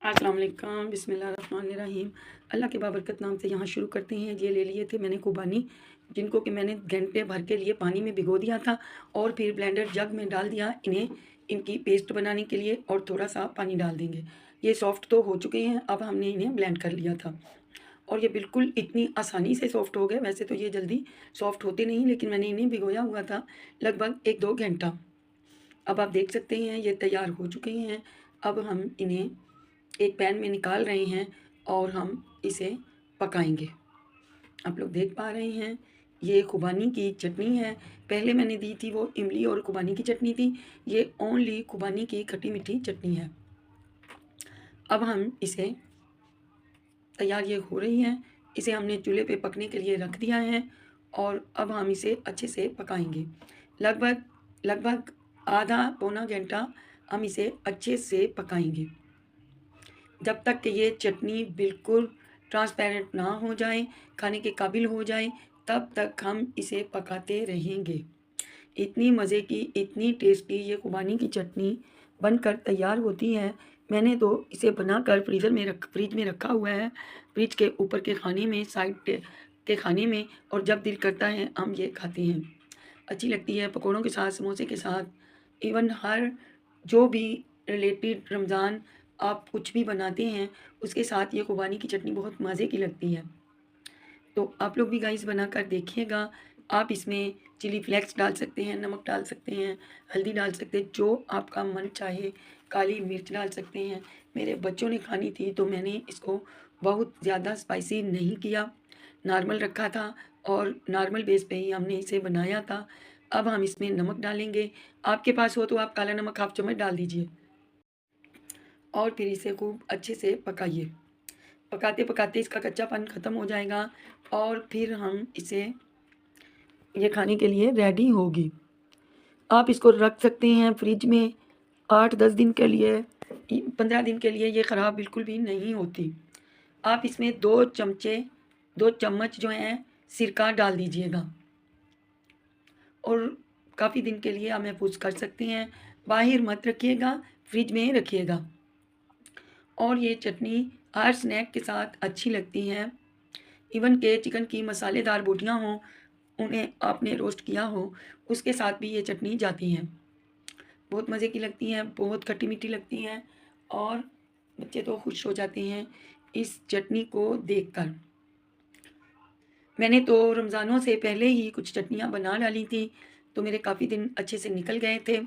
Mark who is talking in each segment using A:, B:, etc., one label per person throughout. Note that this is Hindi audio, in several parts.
A: अस्सलाम वालेकुम, बिस्मिल्लाहिर्रहमानिर्रहीम। अल्लाह के बाबरकत नाम से यहाँ शुरू करते हैं। ये ले लिए थे मैंने खुबानी, जिनको कि मैंने घंटे भर के लिए पानी में भिगो दिया था और फिर ब्लेंडर जग में डाल दिया इन्हें इनकी पेस्ट बनाने के लिए, और थोड़ा सा पानी डाल देंगे। ये सॉफ़्ट तो हो चुके हैं, अब हमने इन्हें ब्लेंड कर लिया था और ये बिल्कुल इतनी आसानी से सॉफ़्ट हो गए। वैसे तो ये जल्दी सॉफ़्ट होते नहीं, लेकिन मैंने इन्हें भिगोया हुआ था लगभग 1-2 घंटा। अब आप देख सकते हैं ये तैयार हो चुके हैं। अब हम इन्हें एक पैन में निकाल रहे हैं और हम इसे पकाएंगे। आप लोग देख पा रहे हैं ये खुबानी की चटनी है। पहले मैंने दी थी वो इमली और खुबानी की चटनी थी, ये ओनली खुबानी की खट्टी मीठी चटनी है। अब हम इसे तैयार ये हो रही है, इसे हमने चूल्हे पे पकने के लिए रख दिया है और अब हम इसे अच्छे से पकाएंगे। लगभग लगभग आधा पौना घंटा हम इसे अच्छे से पकाएंगे, जब तक कि ये चटनी बिल्कुल ट्रांसपेरेंट ना हो जाए, खाने के काबिल हो जाए, तब तक हम इसे पकाते रहेंगे। इतनी मज़े की, इतनी टेस्टी ये खुबानी की चटनी बनकर तैयार होती है। मैंने तो इसे बनाकर फ्रिज में रखा हुआ है, फ्रिज के ऊपर के खाने में, के खाने में, और जब दिल करता है हम ये खाते हैं। अच्छी लगती है पकौड़ों के साथ, समोसे के साथ, इवन हर जो भी रिलेटेड रमज़ान आप कुछ भी बनाते हैं, उसके साथ ये खुबानी की चटनी बहुत मज़े की लगती है। तो आप लोग भी गाइस बनाकर देखिएगा। आप इसमें चिली फ्लेक्स डाल सकते हैं, नमक डाल सकते हैं, हल्दी डाल सकते हैं, जो आपका मन चाहे, काली मिर्च डाल सकते हैं। मेरे बच्चों ने खानी थी तो मैंने इसको बहुत ज़्यादा स्पाइसी नहीं किया, नॉर्मल रखा था और नॉर्मल बेस पे ही हमने इसे बनाया था। अब हम इसमें नमक डालेंगे, आपके पास हो तो आप काला नमक हाफ़ चम्मच डाल दीजिए और फिर इसे खूब अच्छे से पकाइए। पकाते-पकाते इसका कच्चापन ख़त्म हो जाएगा और फिर हम इसे ये खाने के लिए रेडी होगी। आप इसको रख सकते हैं फ्रिज में 8-10 दिन के लिए, 15 दिन के लिए, ये ख़राब बिल्कुल भी नहीं होती। आप इसमें 2 चम्मच जो हैं सिरका डाल दीजिएगा और काफ़ी दिन के लिए आप महफ़ूज़ कर सकते हैं। बाहर मत रखिएगा, फ्रिज में रखिएगा। और ये चटनी हर स्नैक के साथ अच्छी लगती है। इवन के चिकन की मसालेदार बोटियाँ हों, उन्हें आपने रोस्ट किया हो, उसके साथ भी ये चटनी जाती हैं। बहुत मज़े की लगती हैं, बहुत खट्टी-मीठी लगती हैं और बच्चे तो खुश हो जाते हैं इस चटनी को देखकर। मैंने तो रमज़ानों से पहले ही कुछ चटनियाँ बना डाली थी, तो मेरे काफ़ी दिन अच्छे से निकल गए थे।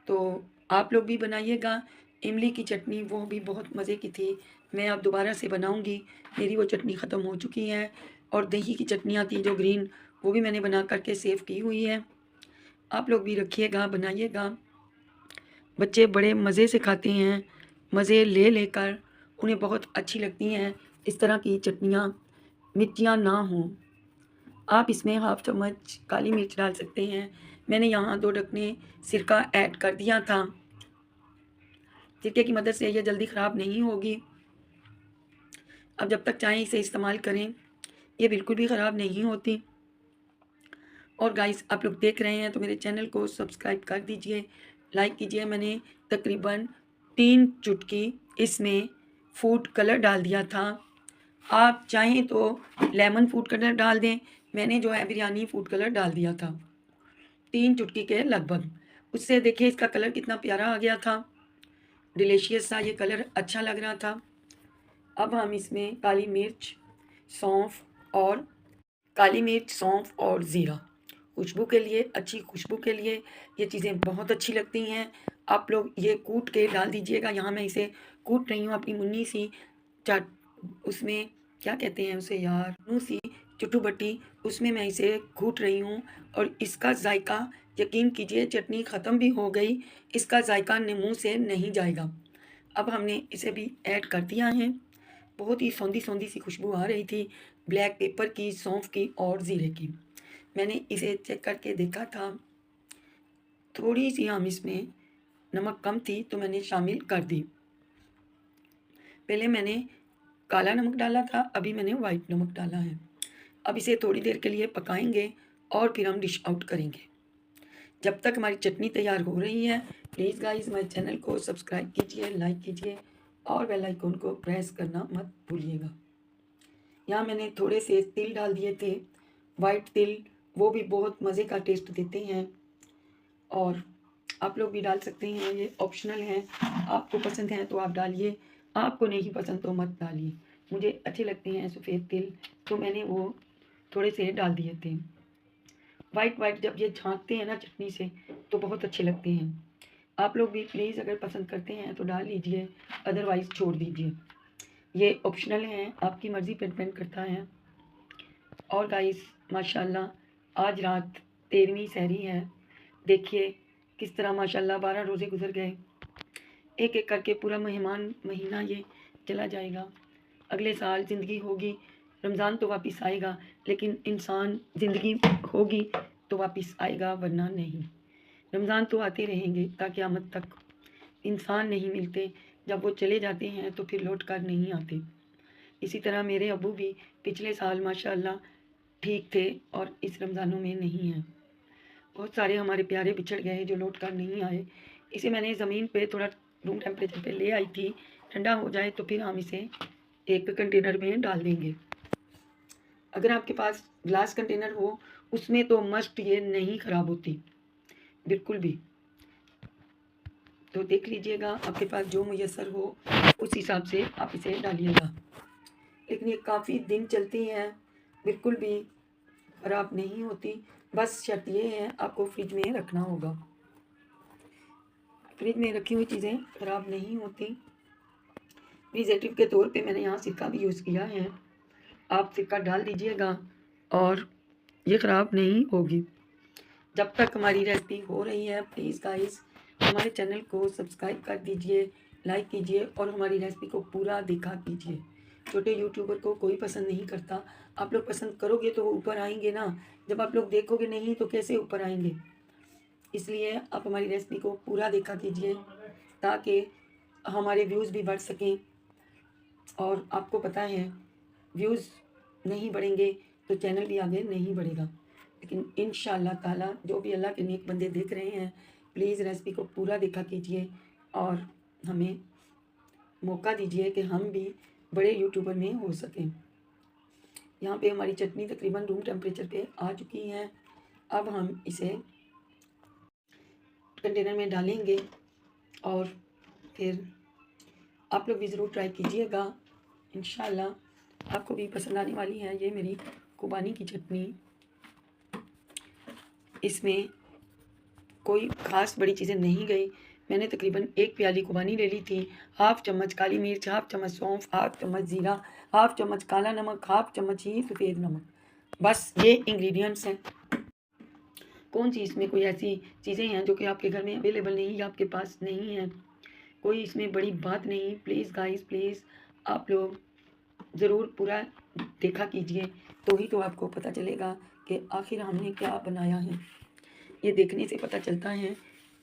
A: तो आप लोग भी बनाइएगा। इमली की चटनी वो भी बहुत मज़े की थी। मैं अब दोबारा से बनाऊँगी, मेरी वो चटनी ख़त्म हो चुकी है और दही की चटनियाँ थी जो ग्रीन, वो भी मैंने बना कर के सेव की हुई है। आप लोग भी रखिएगा, बनाइएगा। बच्चे बड़े मज़े से खाते हैं, मज़े ले लेकर, उन्हें बहुत अच्छी लगती हैं इस तरह की चटनियाँ, मिर्चियाँ ना हों। आप इसमें हाफ़ चम्मच काली मिर्च डाल सकते हैं। मैंने यहाँ 2 ढक्कने सिरका ऐड कर दिया था। सिरके की मदद से ये जल्दी ख़राब नहीं होगी। अब जब तक चाहें इसे इस्तेमाल करें, ये बिल्कुल भी ख़राब नहीं होती। और गाइस आप लोग देख रहे हैं तो मेरे चैनल को सब्सक्राइब कर दीजिए, लाइक कीजिए। मैंने तकरीबन 3 चुटकी इसमें फूड कलर डाल दिया था। आप चाहें तो लेमन फूड कलर डाल दें, मैंने जो है बिरयानी फूड कलर डाल दिया था 3 चुटकी के लगभग। उससे देखिए इसका कलर कितना प्यारा आ गया था, डिलीशियस सा ये कलर अच्छा लग रहा था। अब हम इसमें और काली मिर्च, सौंफ और ज़ीरा, खुशबू के लिए, अच्छी खुशबू के लिए ये चीज़ें बहुत अच्छी लगती हैं। आप लोग ये कूट के डाल दीजिएगा। यहाँ मैं इसे कूट रही हूँ अपनी मुन्नी सी चाट, उसमें क्या कहते हैं उसे यार, मुँह सी चुटुबटी, उसमें मैं इसे कूट रही हूँ और इसका जायका यकीन कीजिए चटनी ख़त्म भी हो गई, इसका जायका मुँह से नहीं जाएगा। अब हमने इसे भी ऐड कर दिया है। बहुत ही सौंधी-सौंधी सी खुशबू आ रही थी, ब्लैक पेपर की, सौंफ की और ज़ीरे की। मैंने इसे चेक करके देखा था, थोड़ी-सी हम इसमें नमक कम थी तो मैंने शामिल कर दी। पहले मैंने काला नमक डाला था, अभी मैंने व्हाइट नमक डाला है। अब इसे थोड़ी देर के लिए पकाएँगे और फिर हम डिश आउट करेंगे। जब तक हमारी चटनी तैयार हो रही है, प्लीज़ गाइज़ मेरे चैनल को सब्सक्राइब कीजिए, लाइक कीजिए और बेल आइकन को प्रेस करना मत भूलिएगा। यहाँ मैंने थोड़े से तिल डाल दिए थे, वाइट तिल, वो भी बहुत मज़े का टेस्ट देते हैं और आप लोग भी डाल सकते हैं, ये ऑप्शनल है। आपको पसंद है तो आप डालिए, आपको नहीं पसंद तो मत डालिए। मुझे अच्छे लगते हैं सफ़ेद तिल, तो मैंने वो थोड़े से डाल दिए थे। वाइट जब ये झाँकते हैं ना चटनी से तो बहुत अच्छे लगते हैं। आप लोग भी प्लीज़ अगर पसंद करते हैं तो डाल लीजिए, अदरवाइज़ छोड़ दीजिए। ये ऑप्शनल है, आपकी मर्ज़ी पे डिपेंड करता है। और गाइस माशाल्लाह आज रात 13वीं सहरी है। देखिए किस तरह माशाल्लाह 12 रोज़े गुजर गए। एक एक करके पूरा मेहमान महीना ये चला जाएगा। अगले साल ज़िंदगी होगी, रमज़ान तो वापस आएगा, लेकिन इंसान ज़िंदगी होगी तो वापस आएगा, वरना नहीं। रमज़ान तो आते रहेंगे ता क़यामत तक। इंसान नहीं मिलते, जब वो चले जाते हैं तो फिर लौट कर नहीं आते। इसी तरह मेरे अब्बू भी पिछले साल माशाल्लाह ठीक थे और इस रमज़ानों में नहीं हैं। बहुत सारे हमारे प्यारे बिछड़ गए जो लौट कर नहीं आए। इसे मैंने ज़मीन पे थोड़ा रूम टेम्परेचर पे ले आई थी, ठंडा हो जाए तो फिर हम इसे एक कंटेनर में डाल देंगे। अगर आपके पास ग्लास कंटेनर हो उसमें तो मस्ट ये नहीं ख़राब होती बिल्कुल भी। तो देख लीजिएगा आपके पास जो मुयस्सर हो उस हिसाब से आप इसे डालिएगा। लेकिन ये काफ़ी दिन चलती हैं, बिल्कुल भी ख़राब नहीं होती। बस शर्त ये है आपको फ्रिज में रखना होगा। फ्रिज में रखी हुई चीज़ें ख़राब नहीं होती। प्रिजर्वेटिव के तौर पे मैंने यहाँ सिरका भी यूज़ किया है, आप सिरका डाल दीजिएगा और ये ख़राब नहीं होगी। जब तक हमारी रेसिपी हो रही है प्लीज़ गाइस हमारे चैनल को सब्सक्राइब कर दीजिए, लाइक कीजिए और हमारी रेसिपी को पूरा देखा कीजिए। छोटे यूट्यूबर को कोई पसंद नहीं करता, आप लोग पसंद करोगे तो वो ऊपर आएंगे ना, जब आप लोग देखोगे नहीं तो कैसे ऊपर आएंगे। इसलिए आप हमारी रेसिपी को पूरा देखा कीजिए ताकि हमारे व्यूज़ भी बढ़ सकें। और आपको पता है व्यूज़ नहीं बढ़ेंगे तो चैनल भी आगे नहीं बढ़ेगा। लेकिन इंशाअल्लाह ताला जो भी अल्लाह के नेक बंदे देख रहे हैं प्लीज़ रेसिपी को पूरा देखा कीजिए और हमें मौका दीजिए कि हम भी बड़े यूट्यूबर में हो सकें। यहाँ पे हमारी चटनी तकरीबन रूम टेम्परेचर पे आ चुकी है। अब हम इसे कंटेनर में डालेंगे और फिर आप लोग भी ज़रूर ट्राई कीजिएगा। इंशाअल्लाह आपको भी पसंद आने वाली है ये मेरी खुबानी की चटनी। इसमें कोई ख़ास बड़ी चीज़ें नहीं गई। मैंने तकरीबन 1 प्याली खुबानी ले ली थी, हाफ़ चम्मच काली मिर्च, हाफ़ चम्मच सौंफ, हाफ़ चम्मच ज़ीरा, हाफ़ चम्मच काला नमक, हाफ़ चम्मच ही सफ़ेद नमक। बस ये इंग्रेडिएंट्स हैं। कौन सी इसमें कोई ऐसी चीज़ें हैं जो कि आपके घर में अवेलेबल नहीं या आपके पास नहीं है, कोई इसमें बड़ी बात नहीं। प्लीज़ गाइस प्लीज़ आप लोग ज़रूर पूरा देखा कीजिए, तो ही तो आपको पता चलेगा कि आखिर हमने क्या बनाया है। ये देखने से पता चलता है,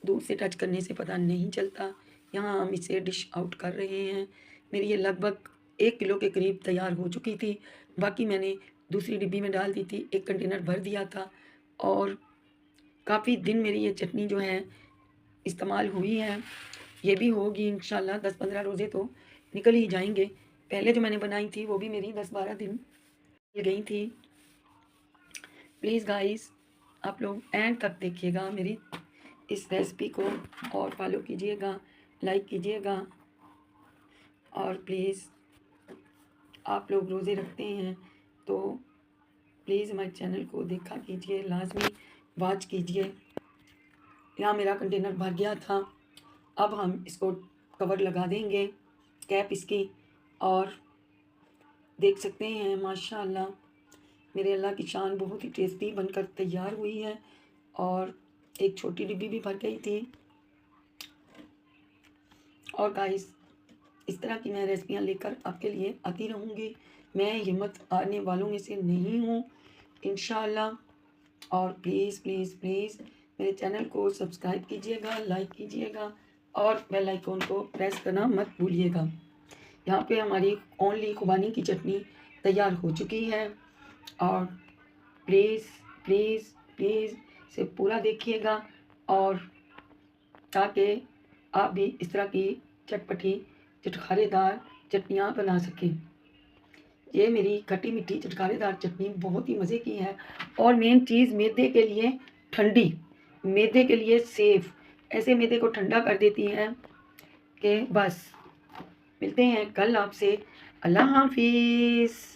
A: दूर से टच करने से पता नहीं चलता। यहाँ हम इसे डिश आउट कर रहे हैं। मेरी ये लगभग 1 किलो के करीब तैयार हो चुकी थी। बाकी मैंने दूसरी डिब्बी में डाल दी थी, एक कंटेनर भर दिया था और काफ़ी दिन मेरी ये चटनी जो है इस्तेमाल हुई है। ये भी होगी इंशाल्लाह 10-15 रोज़े तो निकल ही जाएंगे। पहले जो मैंने बनाई थी वो भी मेरी 10-12 दिन निकल गई थी। प्लीज़ गाइस आप लोग एंड तक देखिएगा मेरी इस रेसिपी को और फॉलो कीजिएगा, लाइक कीजिएगा और प्लीज़ आप लोग रोज़े रखते हैं तो प्लीज़ हमारे चैनल को देखा कीजिए, लाजमी वॉच कीजिए। यहाँ मेरा कंटेनर भर गया था। अब हम इसको कवर लगा देंगे, कैप इसकी, और देख सकते हैं माशाल्लाह मेरे अल्लाह की शान बहुत ही टेस्टी बनकर तैयार हुई है। और एक छोटी डिब्बी भी भर गई थी। और गाइस इस तरह की मैं रेसिपियाँ लेकर आपके लिए आती रहूँगी। मैं हिम्मत हारने वालों में से नहीं हूँ इंशाअल्लाह। और प्लीज़ प्लीज़ प्लीज़ मेरे चैनल को सब्सक्राइब कीजिएगा, लाइक कीजिएगा और बेल आइकन को प्रेस करना मत भूलिएगा। यहाँ पे हमारी ओनली खुबानी की चटनी तैयार हो चुकी है और प्लीज़ प्लीज़ प्लीज़ इसे पूरा देखिएगा और ताकि आप भी इस तरह की चटपटी चटखारेदार चटनियाँ बना सकें। ये मेरी खट्टी मीठी चटखारेदार चटनी बहुत ही मज़े की है। और मेन चीज़ मैदे के लिए ठंडी, मैदे के लिए सेफ़, ऐसे मैदे को ठंडा कर देती है कि बस। मिलते हैं कल आपसे। अल्लाह हाफ़िज़।